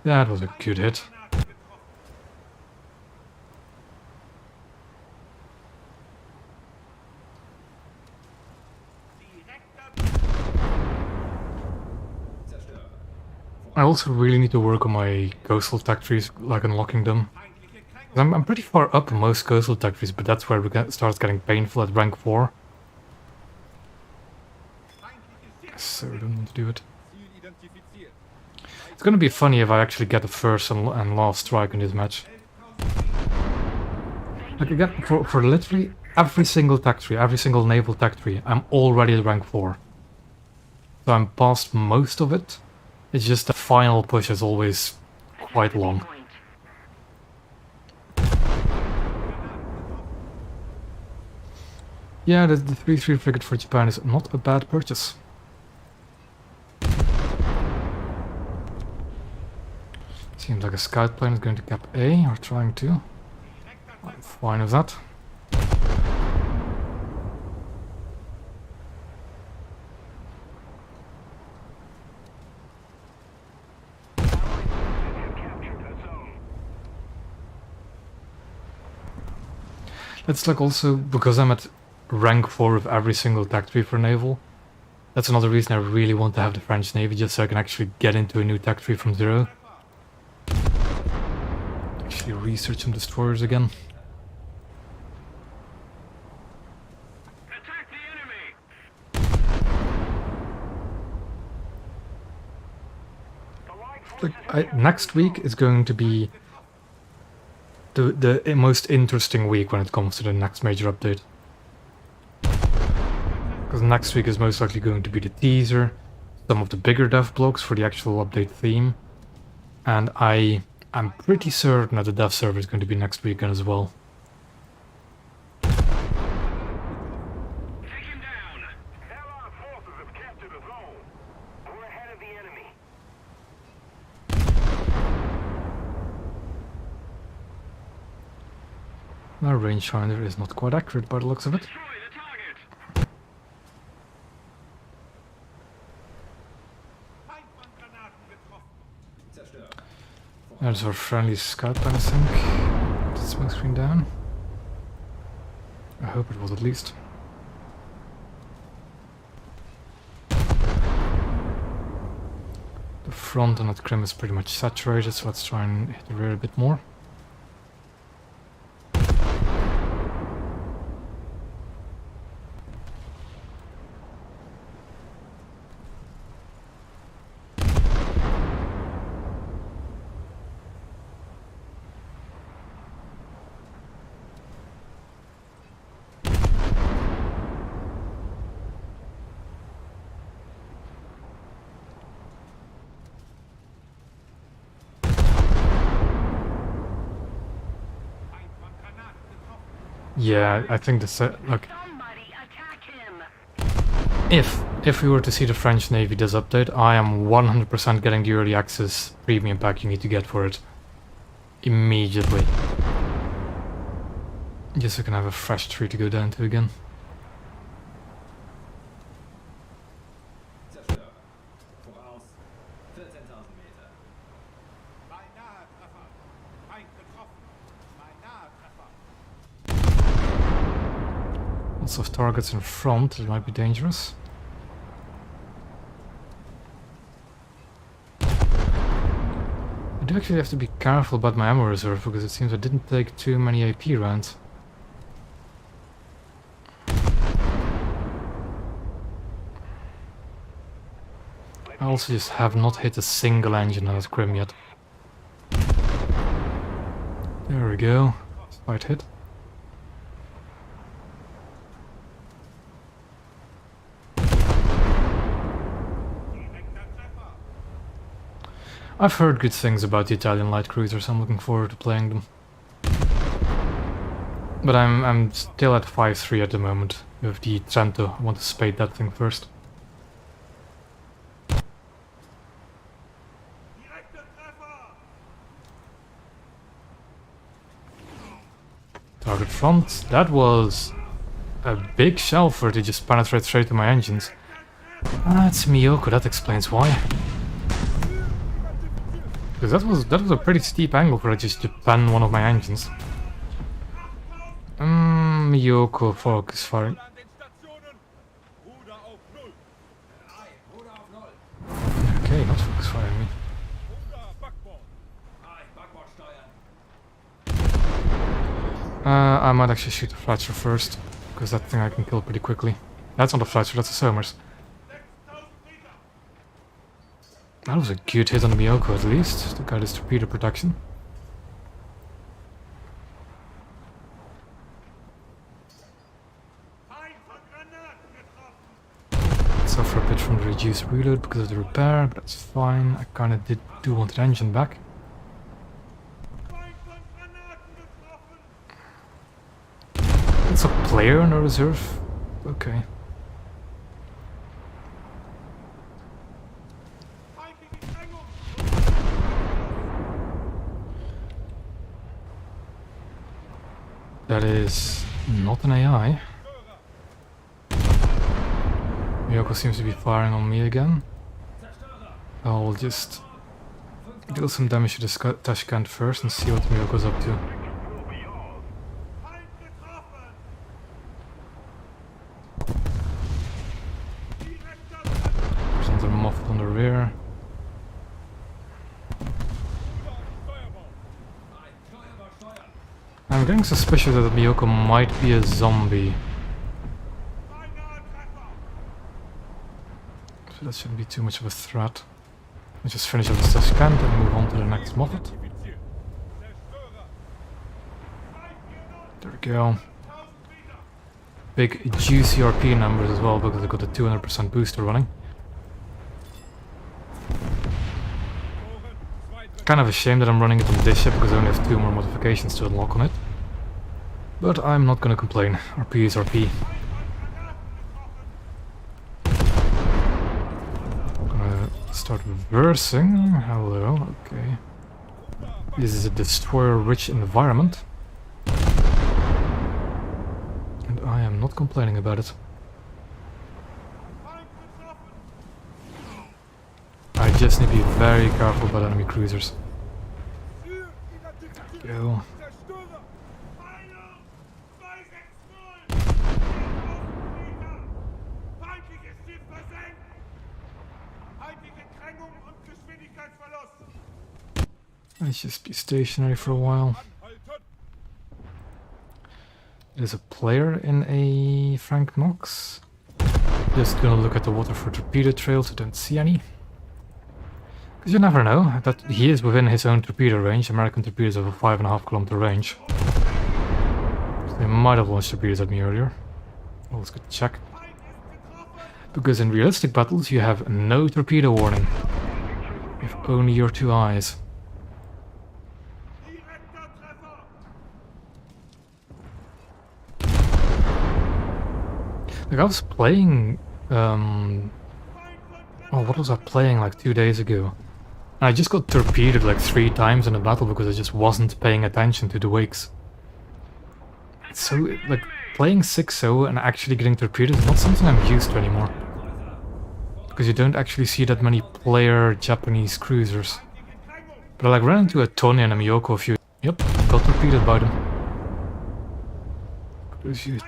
That was a good hit. I also really need to work on my coastal tech trees, like unlocking them. I'm pretty far up in most coastal tech trees, but that's where it starts getting painful at rank 4. So I don't want to do it. It's gonna be funny if I actually get the first and last strike in this match. Like again, for literally every single tech tree, every single naval tech tree, I'm already at rank 4. So I'm past most of it. It's just the final push is always quite Attack the long. point. Yeah, the 3-3 frigate for Japan is not a bad purchase. Seems like a scout plane is going to cap A, or trying to. I'm fine with that. Have captured a zone. Let's look also, because I'm at rank 4 of every single tech tree for naval. That's another reason I really want to have the French Navy, just so I can actually get into a new tech tree from zero. Actually research some destroyers again. Attack the enemy! The line forces Look, next week is going to be the most interesting week when it comes to the next major update. Because next week is most likely going to be the teaser, some of the bigger dev blocks for the actual update theme, and I'm pretty certain that the dev server is going to be next weekend as well. Take him down! Allied forces have captured a zone. We're ahead of the enemy. My rangefinder is not quite accurate by the looks of it. Destroy the target! There's our friendly scout plane, I think. Is the smoke screen down? I hope it was at least. The front on that Krim is pretty much saturated, so let's try and hit the rear a bit more. Yeah, I think the look, Somebody attack him. if we were to see the French Navy this update, I am 100% getting the early access premium pack you need to get for it immediately. Just so I can have a fresh tree to go down to again. Zerstörer. Voraus. 14.000 Meter. Mein naher Treffer. Feind getroffen. Mein naher Treffer. Lots of targets in front, it might be dangerous. I do actually have to be careful about my ammo reserve, because it seems I didn't take too many AP rounds. I also just have not hit a single engine on that Krim yet. There we go. Slight hit. I've heard good things about the Italian light cruisers, I'm looking forward to playing them. But I'm still at 5-3 at the moment with the Trento. I want to spade that thing first. Direkter Treffer. Target front. That was a big shell for it to just penetrate straight to my engines. Ah, it's Miyoko, that explains why. Because that was a pretty steep angle for it just to pen one of my engines. Miyoko focus firing. An den Stationen. Ruder auf Null. Ei, Ruder auf Null. Okay, not focus firing me. Ruder Backbord. Ei, Backbord steuern. I might actually shoot the Fletcher first, because that thing I can kill pretty quickly. That's not a Fletcher, that's a Somers. 6.000 Meter. That was a good hit on the Miyoko at least, to guide his torpedo protection. Feind von Granaten getroffen. Suffer a bit from the reduced use reload because of the repair, but that's fine. I kinda do want the engine back. It's a player in the reserve. Okay. That is not an AI. Miyoko seems to be firing on me again. I'll just deal some damage to the Tashkent first and see what Miyoko's up to. There's another Moffat on the rear. I'm getting suspicious that Miyoko might be a zombie. So that shouldn't be too much of a threat. Let's just finish up this Tashkent and move on to the next Moffat. There we go. Big juicy RP numbers as well because I got a 200% booster running. Kind of a shame that I'm running it on this ship because I only have 2 more modifications to unlock on it. But I'm not gonna complain. RP is RP. I'm gonna start reversing. Hello, okay. This is a destroyer-rich environment. And I am not complaining about it. I just need to be very careful about enemy cruisers. There we go. Let's just be stationary for a while. There's a player in a Frank Knox. Just gonna look at the water for torpedo trails, I don't see any. Because you never know, that he is within his own torpedo range. American torpedoes have a 5.5 kilometer range. So they might have launched torpedoes at me earlier. Well, let's go check. Because in realistic battles you have no torpedo warning. You have only your 2 eyes. Like I was playing, oh, what was I playing like 2 days ago? And I just got torpedoed like 3 times in a battle because I just wasn't paying attention to the wakes. So, like, playing 6-0 and actually getting torpedoed is not something I'm used to anymore. Because you don't actually see that many player Japanese cruisers. But I like ran into a Tony and a Miyoko a few. Yep, got torpedoed by them. Because you,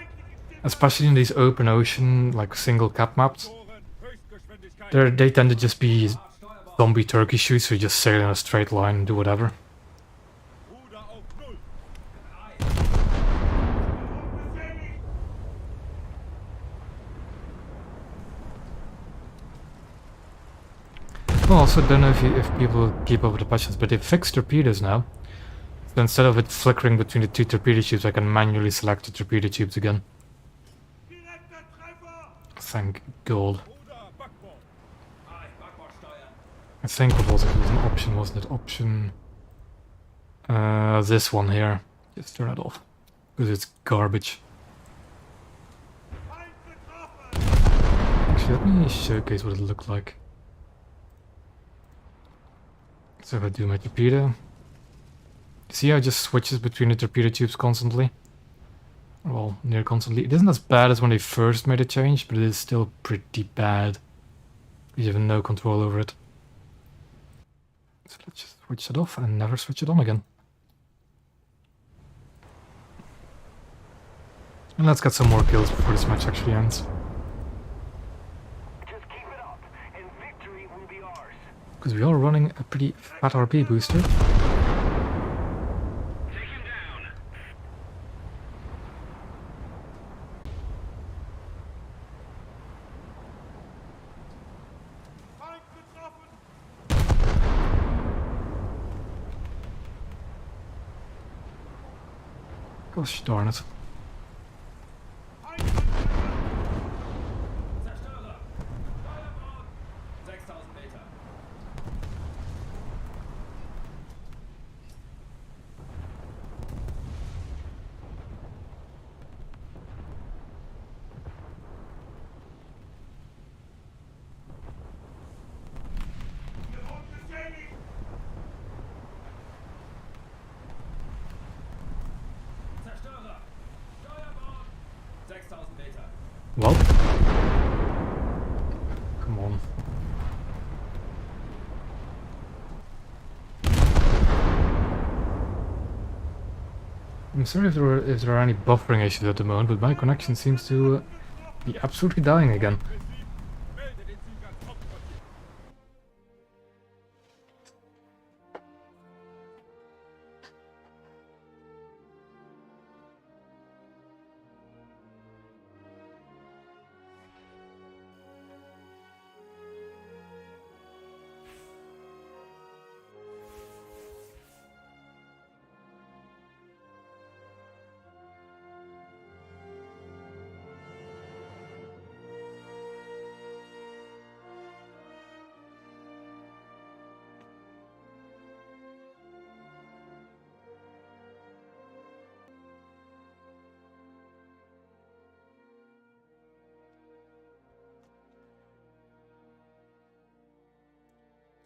especially in these open ocean, like single cap maps, they tend to just be zombie turkey shoots, so you just sail in a straight line and do whatever. Well, also don't know if people keep up with the patches, but they fixed torpedoes now. So instead of it flickering between the 2 torpedo tubes, I can manually select the torpedo tubes again. Thank God. I think what was it? It was an option, wasn't it? Option... this one here. Just turn it off. Because it's garbage. Actually, let me showcase what it looked like. So if I do my torpedo... See how it just switches between the torpedo tubes constantly? Well, near constantly. It isn't as bad as when they first made a change, but it is still pretty bad. You have no control over it. So let's just switch it off and never switch it on again. And let's get some more kills before this match actually ends. Just keep it up, and victory will be ours. Because we are running a pretty fat RP booster. Take him down. Gosh darn it. Well. Come on. I'm sorry if there are any buffering issues at the moment, but my connection seems to be absolutely dying again. Melde den Sieg ans Hauptquartier.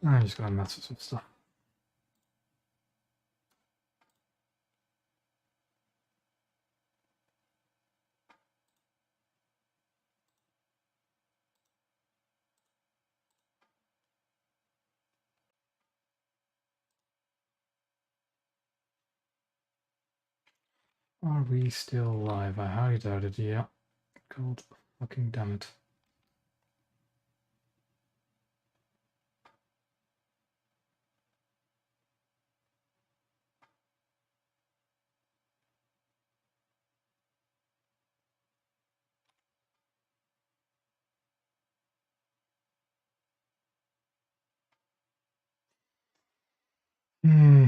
I'm just gonna mess with some stuff. Are we still alive? I highly doubt it, yeah. God fucking damn it. Hmm.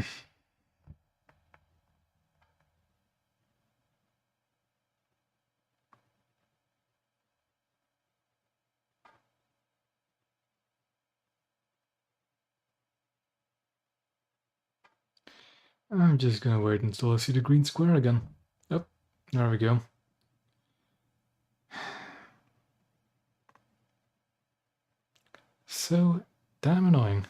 I'm just gonna wait until I see the green square again. Yep, there we go. So damn annoying.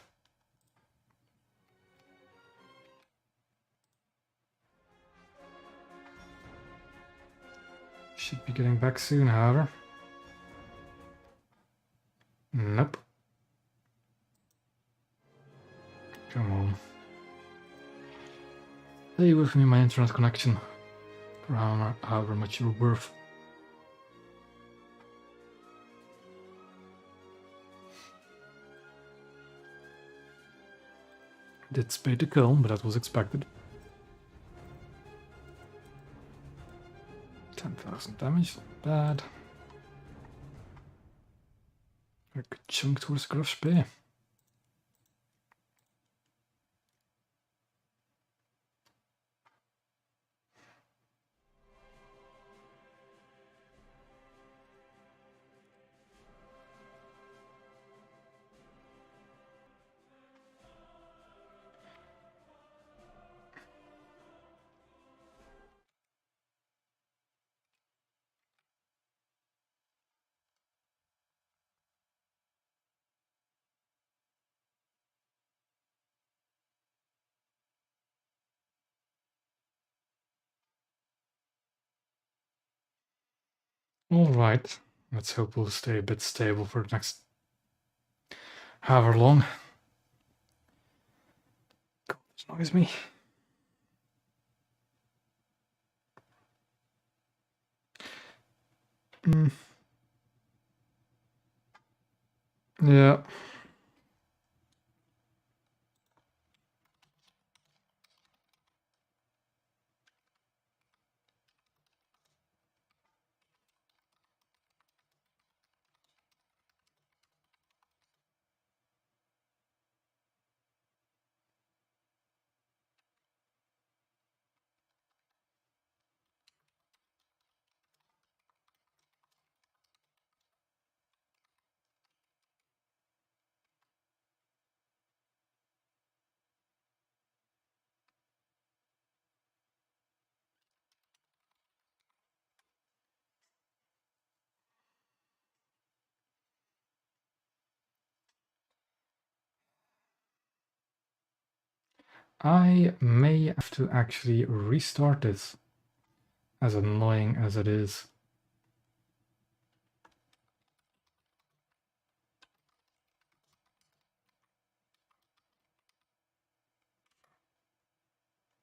Should be getting back soon, however. Nope. Come on. Stay with me, my internet connection. For however much you're worth. Did spade the kill, but that was expected. 10,000 damage, not bad. A good chunk towards Gruff Spear. Alright, let's hope we'll stay a bit stable for the next however long. God, this annoys me. Yeah. I may have to actually restart this, as annoying as it is.